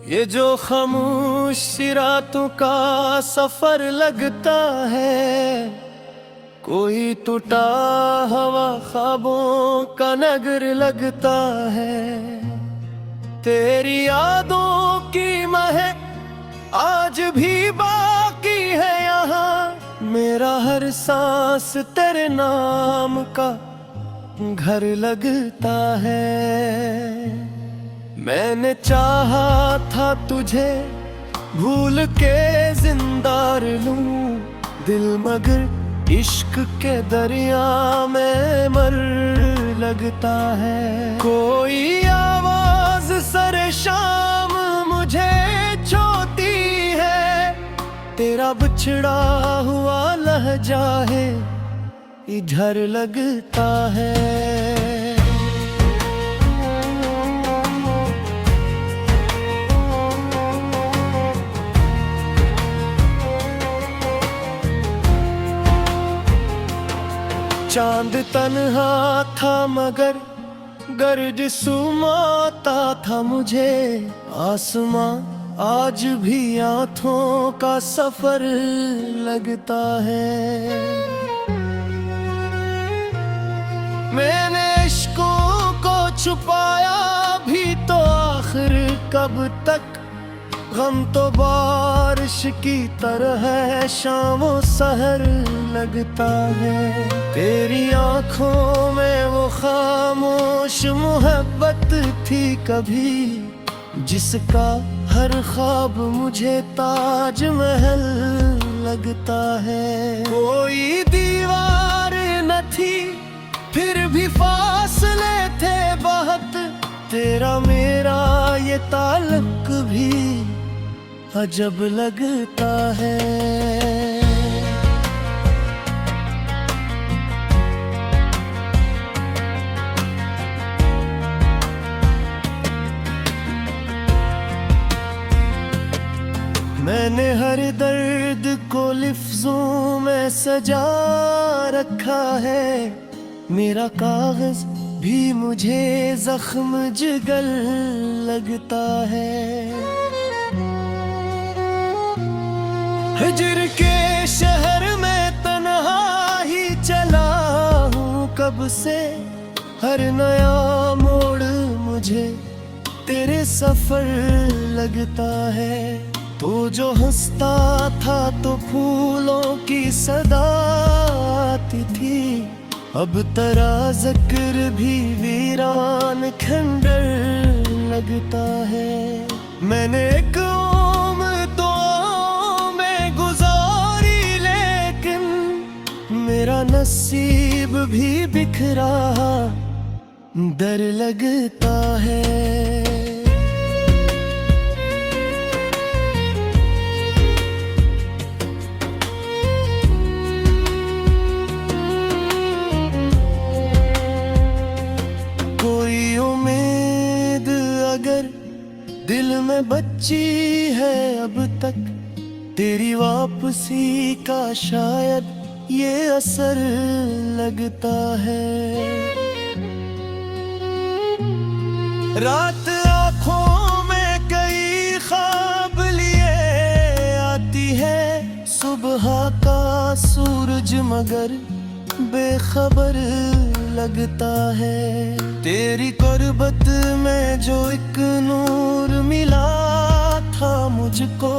ये जो खामोश रातों का सफर लगता है, कोई टूटा हवा ख्वाबों का नगर लगता है। तेरी यादों की महक आज भी बाकी है यहाँ, मेरा हर सांस तेरे नाम का घर लगता है। मैंने चाहा था तुझे भूल के जिंदा लूं दिल, मगर इश्क के दरिया में मर लगता है। कोई आवाज सरे शाम मुझे छूती है, तेरा बिछड़ा हुआ लहजा है इधर लगता है। चांद तन्हा था मगर गर्ज सुमाता था मुझे, आसमां आज भी आँखों का सफर लगता है। मैंने इश्कों को छुपाया भी तो आखिर कब तक, गम तो बारिश की तरह है शामों सहर लगता है। तेरी आंखों में वो खामोश मोहब्बत थी कभी, जिसका हर ख्वाब मुझे ताज महल लगता है। कोई दीवार न थी फिर भी फासले थे बहुत, तेरा मेरा ये ताल्लुक भी अजब लगता है। मैंने हर दर्द को लिफ्ज़ों में सजा रखा है, मेरा कागज भी मुझे जख्म जिगर लगता है। हिजर के शहर में तन्हा ही चला हूँ कब से, हर नया मोड़ मुझे तेरे सफर लगता है। तू जो हंसता था तो फूलों की सदा आती थी, अब तेरा जिक्र भी वीरान खंडर लगता है। मैंने एक उम्र तो में गुजारी, लेकिन मेरा नसीब भी बिखरा डर लगता है। दिल में बच्ची है अब तक, तेरी वापसी का शायद ये असर लगता है। रात आँखों में कई ख्वाब लिए आती है, सुबह का सूरज मगर बेखबर लगता है। तेरी कुर्बत में जो एक नूर मिला था मुझको,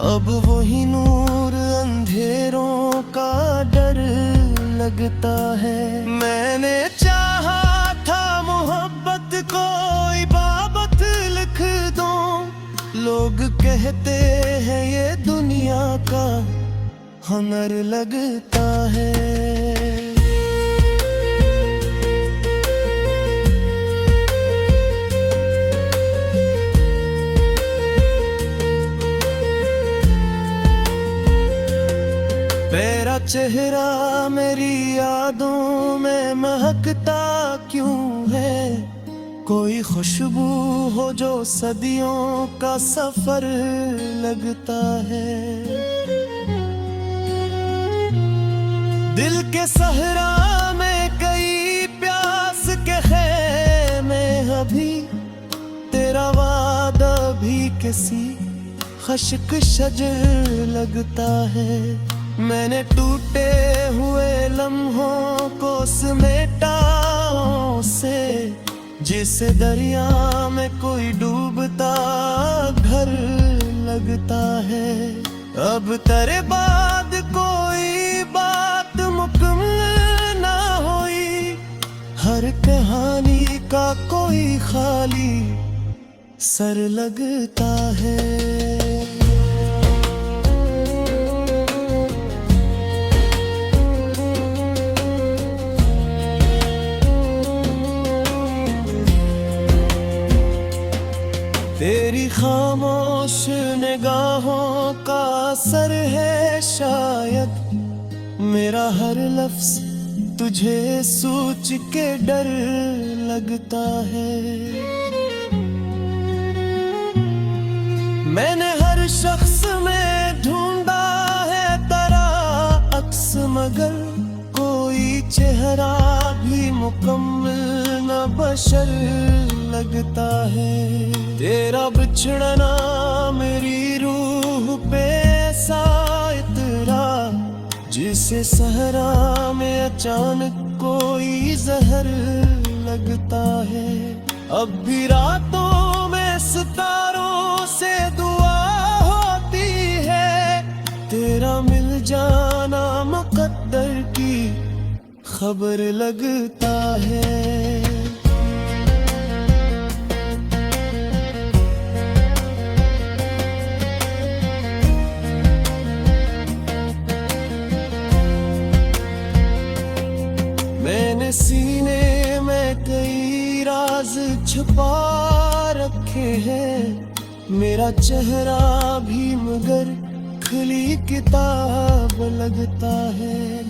अब वही नूर अंधेरों का डर लगता है। मैंने चाहा था मोहब्बत को इबादत लिख दूं, लोग कहते हैं ये दुनिया का हुनर लगता है। मेरा चेहरा मेरी यादों में महकता क्यों है, कोई खुशबू हो जो सदियों का सफर लगता है। दिल के सहरा में कई प्यास के खेमे अभी, तेरा वादा भी किसी खश्क शजर लगता है। मैंने टूटे हुए लम्हों को समेटा से, जिसे दरिया में कोई डूबता घर लगता है। अब तेरे बाद कोई बात मुकम्मल ना हुई, हर कहानी का कोई खाली सर लगता है। तेरी खामोश निगाहों का असर है शायद, मेरा हर लफ्ज तुझे सोच के डर लगता है। मैंने हर शख्स में ढूंढा है तेरा अक्स, मगर कोई चेहरा भी मुकम्मल न बशर लगता है। तेरा बिछड़ना मेरी रूह पे ऐसा इतरा, जिसे सहरा में अचानक कोई जहर लगता है। अब भी रातों में सितारों से दुआ होती है, तेरा मिल जाना मुकद्दर की खबर लगता है। मैंने सीने में कई राज छुपा रखे हैं, मेरा चेहरा भी मगर खुली किताब लगता है।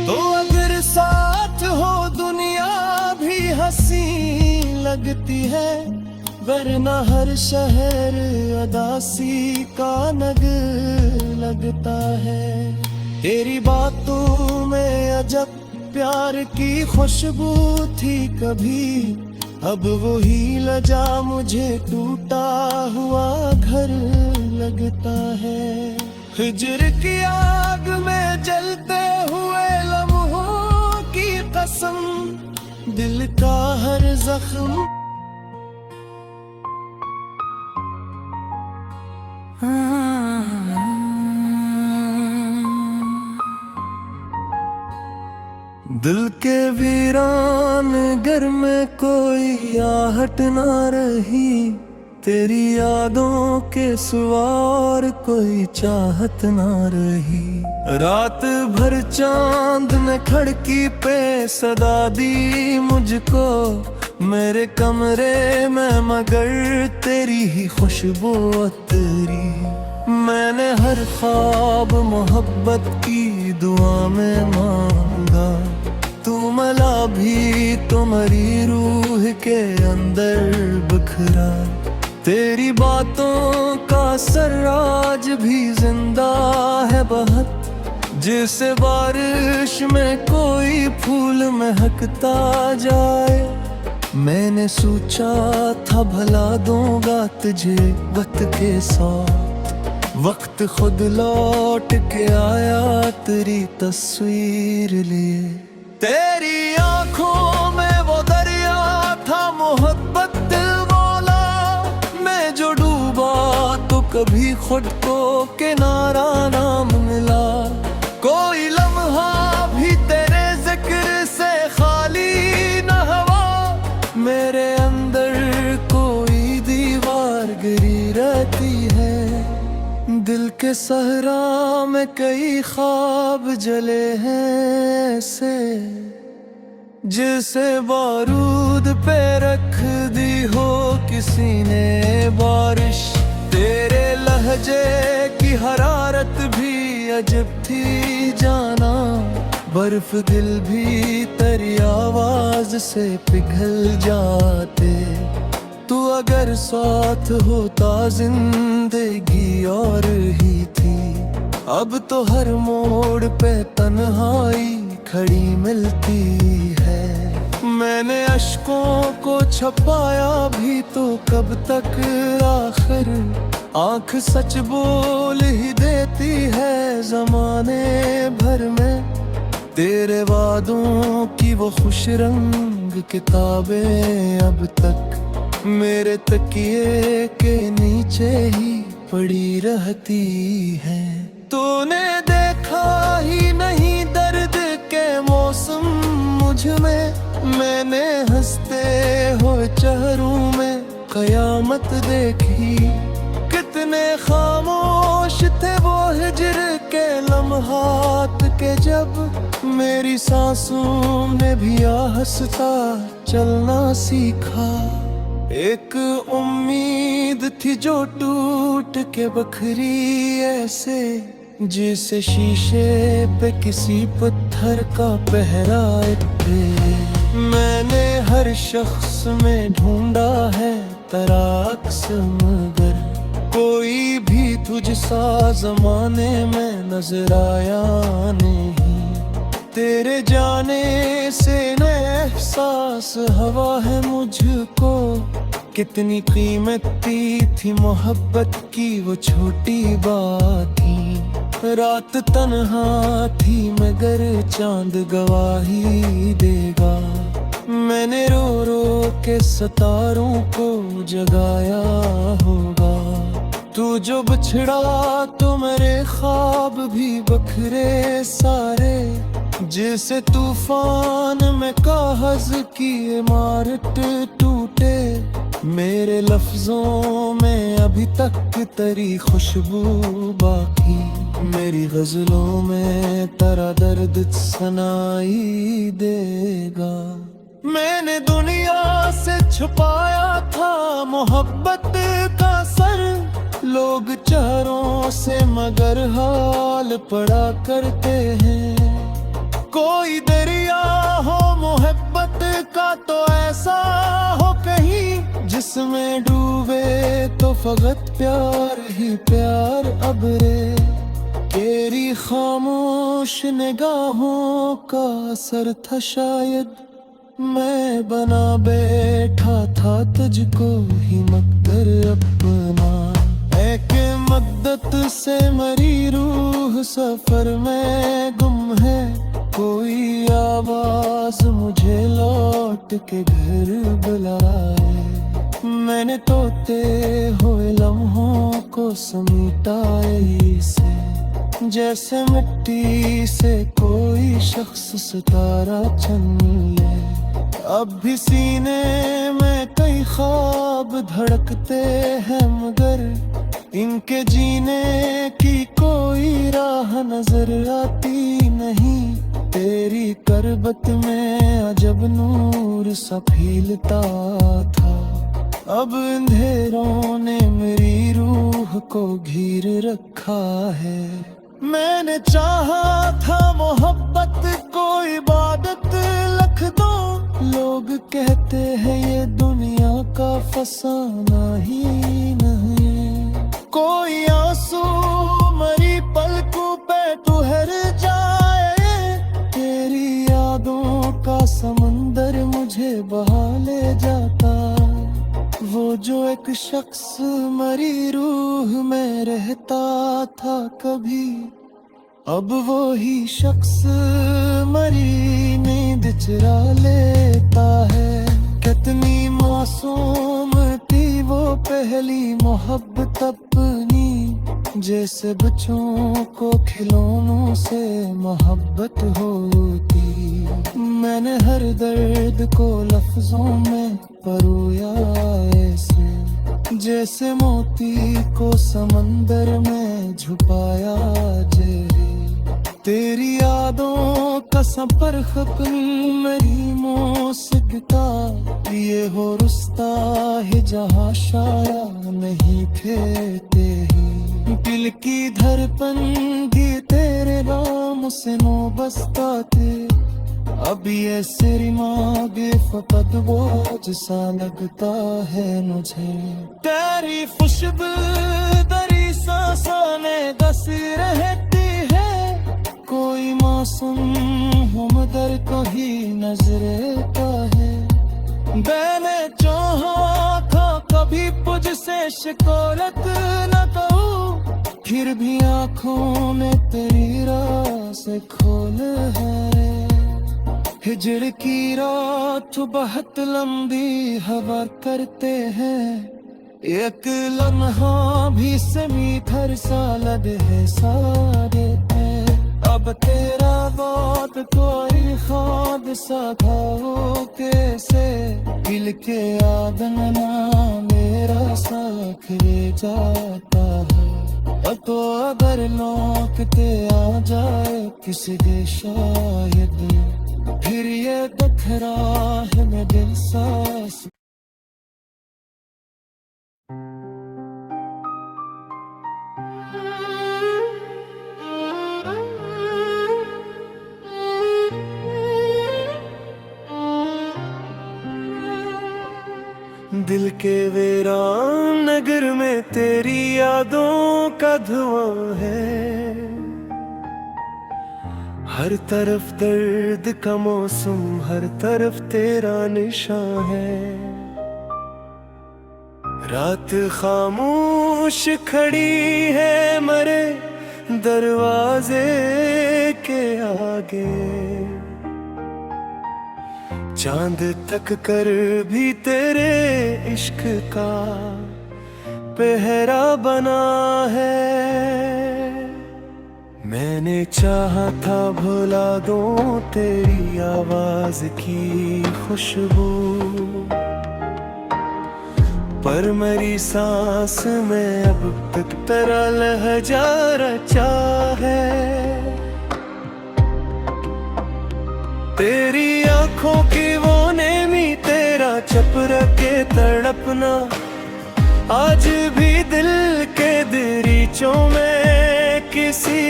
तो अगर साथ हो दुनिया भी हंसी लगती है, वरना हर शहर अदासी का नग लगता है। तेरी बातों में अजब प्यार की खुशबू थी कभी, अब वही लजा मुझे टूटा हुआ घर लगता है। हिजर की आग में जलते हुए लम्हों की कसम, दिल का हर जख्म दिल के वीरान घर में कोई आहट ना रही, तेरी यादों के सवार कोई चाहत ना रही। रात भर चांद ने खिड़की पे सदा दी मुझको, मेरे कमरे में मगर तेरी ही खुशबू तेरी। मैंने हर ख्वाब मोहब्बत की दुआ में मांगा, तू मला भी तुम्हारी रूह के अंदर बिखरा। तेरी बातों का सराज भी जिंदा है बहुत, जैसे बारिश में कोई फूल महकता जाए। मैंने सोचा था भला दूंगा तुझे वक्त के साथ, वक्त खुद लौट के आया तेरी तस्वीर लिए। तेरी आंखों में वो दरिया था मोहब्बत दिल वाला, मैं जो डूबा तो कभी खुद को किनारा ना मिला। कोई लम्हा भी तेरे जिक्र से खाली न हुआ, मेरे अंदर कोई दीवार गिरी रहती है। दिल के सहरा में कई ख्वाब जले हैं ऐसे, जिसे बारूद पे रख दी हो किसी ने बारिश। तेरे लहजे की हरारत भी अजब थी जाना, बर्फ दिल भी तेरी आवाज से पिघल जाते। तू अगर साथ होता जिंदगी और ही थी, अब तो हर मोड़ पे तन्हाई खड़ी मिलती है। मैंने अश्कों को छपाया भी तो कब तक, आखिर आंख सच बोल ही देती है जमाने भर में। तेरे वादों की वो खुश रंग किताबें अब तक मेरे तकिए के नीचे ही पड़ी रहती हैं। तूने देखा ही नहीं दर्द के मौसम मुझ में, मैंने हंसते हुए चेहरों में कयामत देखी। कितने खामोश थे वो हिजर के लम्हात के, जब मेरी सांसों ने भी आहिस्ता चलना सीखा। एक उम्मीद थी जो टूट के बखरी ऐसे, जिसे शीशे पे किसी पत्थर का पहरा थे। मैंने हर शख्स में ढूंढा है तराक्स, मगर कोई भी तुझसा जमाने में नजर आया नहीं। तेरे जाने से न एहसास हवा है मुझको, कितनी कीमती थी मोहब्बत की वो छोटी बात थी। रात तन्हा थी मगर चांद गवाही देगा, मैंने रो रो के सितारों को जगाया होगा। तू जो बिछड़ा तो मेरे ख्वाब भी बखरे सारे, जैसे तूफान में कागज की इमारत टूटे। मेरे लफ्जों में अभी तक तेरी खुशबू बाकी, मेरी गजलों में तेरा दर्द सुनाई देगा। मैंने दुनिया से छुपाया था मोहब्बत का सर, लोग चेहरों से मगर हाल पड़ा करते हैं। कोई दरिया हो मोहब्बत का तो ऐसा हो कहीं, जिसमें डूबे तो फकत प्यार ही प्यार अबरे। तेरी खामोश निगाहों का असर था शायद, मैं बना बैठा था तुझको ही मकदर अपना। एक मद्दत से मरी रूह सफर में गुम है, कोई आवाज मुझे लौट के घर बुलाए। मैंने तोते हुए लम्हों को समेटा ऐसे, जैसे मिट्टी से कोई शख्स सितारा चुन ले। अब भी सीने में कई ख्वाब धड़कते हैं मगर इनके जीने की कोई राह नजर आती नहीं। तेरी करबत में अजब नूर सा फीलता था, अब अंधेरों ने मेरी रूह को घेर रखा है। मैंने चाहा था मोहब्बत को इबादत लख दो, लोग कहते हैं ये दुनिया का फसाना ही नहीं। कोई आंसू मरी पलकों पे ठहर जाए, तेरी यादों का समंदर मुझे बहा ले जाता। वो जो एक शख्स मरी रूह में रहता था कभी, अब वो ही शख्स मरी नींद चुरा लेता है। कितनी मासूम थी वो पहली मोहब्बत अपनी, जैसे बच्चों को खिलौनों से मोहब्बत होती। मैंने हर दर्द को लफ्जों में परोया ऐसे, जैसे मोती को समंदर में छुपाया जेरे। तेरी यादों का सफर खत्म मेरी मौसिकता, ये हो रुस्ता है जहाँ शाया नहीं थे तेरी। दिल की धड़कन भी तेरे नाम से नौबस्ता थे, अब ये सिर मांगे फकत बोझ सा लगता है मुझे। तेरी खुशबू दरी सांसें दस रहती है, कोई मासूम हम दर को ही नजर आता है। मैंने चाहा था कभी मुझसे शिकायत न कहूँ, फिर भी आंखों में तेरी राह से खोल है। हिजड़ की रात बहुत लंबी हवा करते हैं, एक लम्हा भी समीठर सा लम्हे सारे हैं। अब तेरा बात कोई खाद सा खाओ कैसे, दिल के आंगना मेरा साथ ले जाता है। तो अगर लौटते आ जाए किसी दे शायद, फिर ये बखरा है मैं दिल सांस। दिल के वीरान नगर में तेरी यादों का धुआं है, हर तरफ दर्द का मौसम, हर तरफ तेरा निशान है। रात खामोश खड़ी है मरे दरवाजे के आगे, चांद तक कर भी तेरे इश्क का पहरा बना है। मैंने चाहा था भुला दूं तेरी आवाज की खुशबू, पर मेरी सांस में अब तक तेरा लहजा रचा है। तेरी आंखों की वो नेमी, तेरा चपरा के तड़पना, आज भी दिल के दरीचों में किसी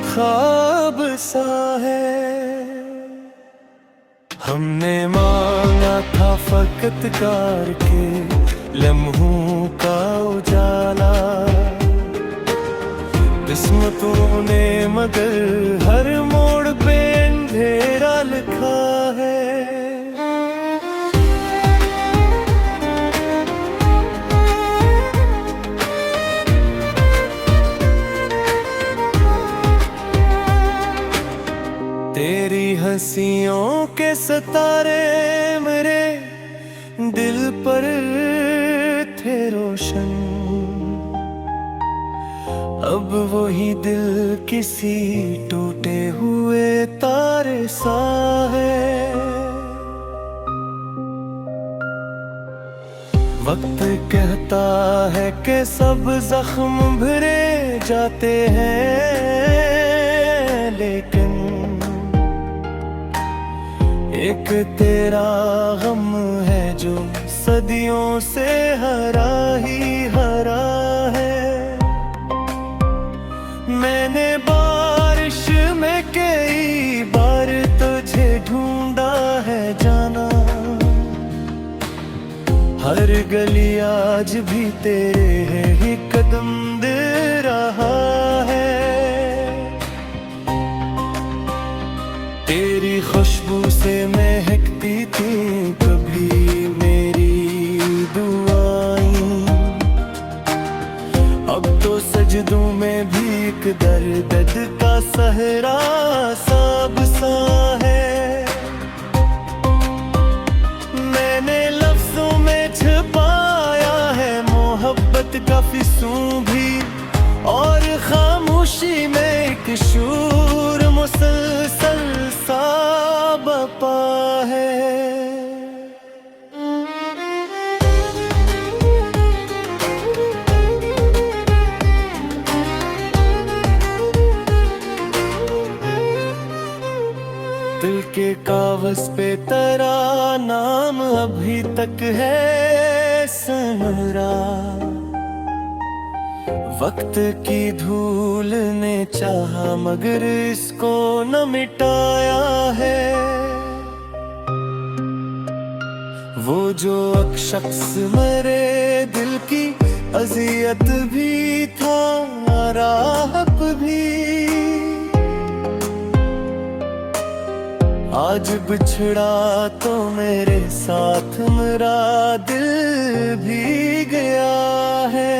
ख्वाब सा है। हमने मांगा था फकत कार के लम्हों का उजाला, किस्मतों ने मगर हर मोड़ पे अंधेरा लिखा है। तेरी हंसियों के सितारे मेरे दिल पर थे रोशन, अब वही दिल किसी टूटे हुए तारे सा है। वक्त कहता है कि सब जख्म भरे जाते हैं, लेकिन एक तेरा गम है जो सदियों से हरा ही हरा है। मैंने बारिश में कई बार तुझे ढूंढा है जाना, हर गली आज भी तेरे ही कदम दे रहा है। तेरी खुशबू से महकती थी कभी मेरी दुआएं, अब तो सजदों में भी एक दर्द का सहरा सब सा है। मैंने लफ्जों में छुपाया है मोहब्बत का फिसूं भी, और खामोशी में एक शूर मुसलसल सा बपा है। दिल के कागज पे तेरा नाम अभी तक है सनरा, वक्त की धूल ने चाहा मगर इसको न मिटाया है। वो जो शख्स मेरे दिल की अजियत भी था, राहत भी, आज बिछड़ा तो मेरे साथ मेरा दिल भी गया है।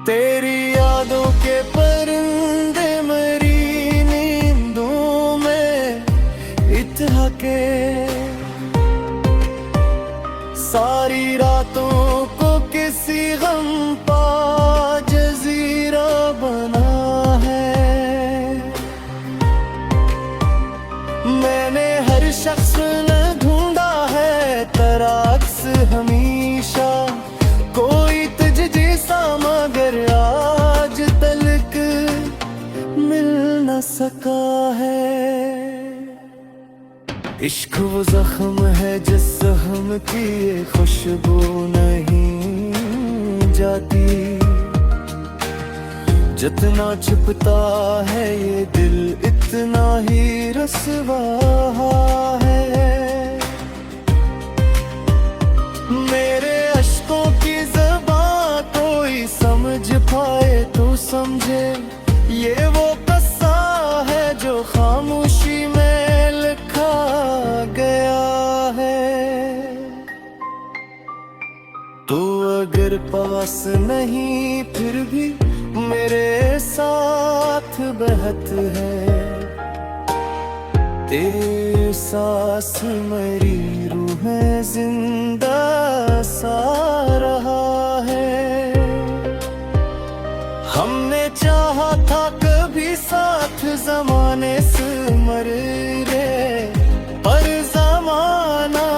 तेरी यादों के परिंदे मेरी नींदों में इत्हा के, सारी रातों को किसी गम पा जजीरा बना है। मैंने हर शख्स ने ढूंढा है तराक्स हमेशा, कोई तुझ जैसा मगर आज तलक मिल न सका है। इश्क वो जख्म है जिस जख्म की खुशबू नहीं जाती, जितना छिपता है ये दिल इतना ही रस्वा है। मेरे अश्कों की ज़बान कोई समझ पाए तो समझे, ये वो कस्सा है जो खामोशी में लिखा गया है। तू अगर पास नहीं फिर भी मेरे साथ बहत है, तेरी सांस मेरी रूह में जिंदा सा रहा है। हमने चाहा था कभी साथ ज़माने से मर रे, पर ज़माना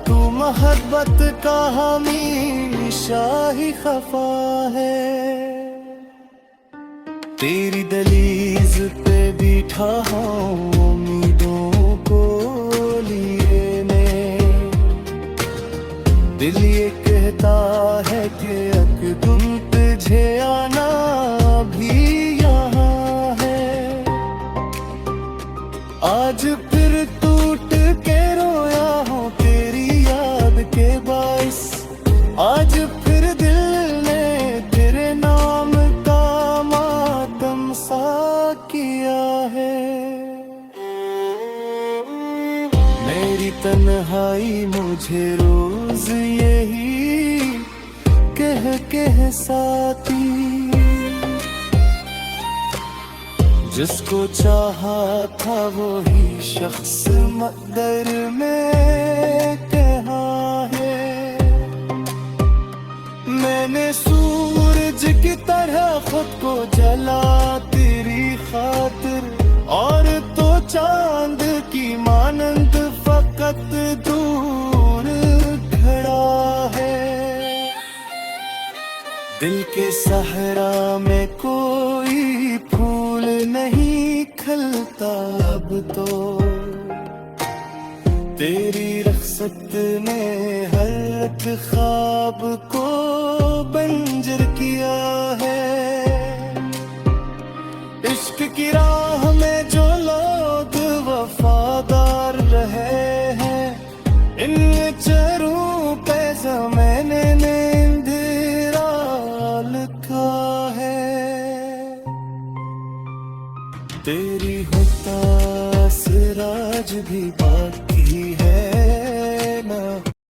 तू मोहब्बत का हमेशा ही खफा है। तेरी दहलीज पे बैठा हूँ उम्मीदों को लिए मैं, दिल ये कहता है कि अब तुम तुझे आना भी यहाँ है। आज फिर टूट के रोया हूँ तेरी याद के बाइस, आज फिर दिल ने तेरे नाम का मातम सा किया है। मेरी तन्हाई मुझे रोज यही कह साथी, जिसको चाहा था वही शख्स मकदर में कहाँ है। मैंने सूरज की तरह खुद को जला तेरी खातिर, और तो चांद की मानंद फकत दूर खड़ा है। दिल के सहरा में कोई फूल नहीं खिलता अब तो, तेरी रख्सत ने हर एक ख्वाब को बंजर किया